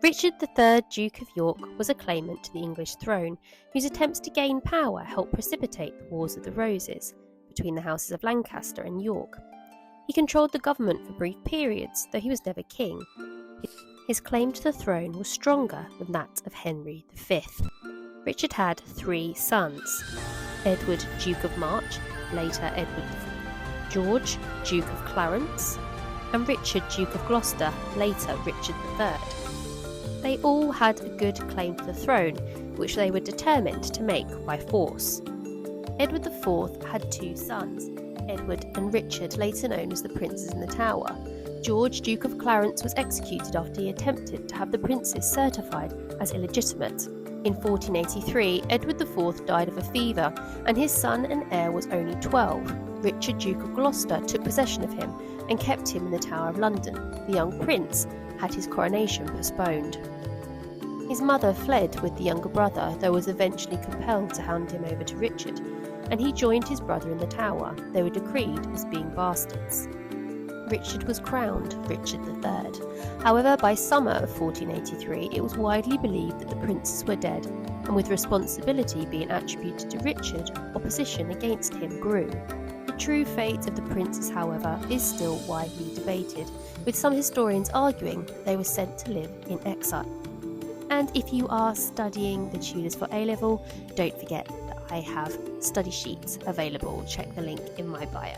Richard III, Duke of York, was a claimant to the English throne, whose attempts to gain power helped precipitate the Wars of the Roses between the houses of Lancaster and York. He controlled the government for brief periods, though he was never king. His claim to the throne was stronger than that of Henry V. Richard had 3 sons: Edward, Duke of March, later Edward IV, George, Duke of Clarence, and Richard, Duke of Gloucester, later Richard III. They all had a good claim to the throne, which they were determined to make by force. Edward IV had 2 sons, Edward and Richard, later known as the Princes in the Tower. George, Duke of Clarence, was executed after he attempted to have the princes certified as illegitimate. In 1483, Edward IV died of a fever, and his son and heir was only 12. Richard, Duke of Gloucester, took possession of him and kept him in the Tower of London. The young prince had his coronation postponed. His mother fled with the younger brother, though was eventually compelled to hand him over to Richard, and he joined his brother in the Tower. They were decreed as being bastards. Richard was crowned Richard III. However, by summer of 1483, it was widely believed that the princes were dead, and with responsibility being attributed to Richard, opposition against him grew. The true fate of the princes, however, is still widely debated, with some historians arguing that they were sent to live in exile. And if you are studying the Tudors for A-level, don't forget that I have study sheets available. Check the link in my bio.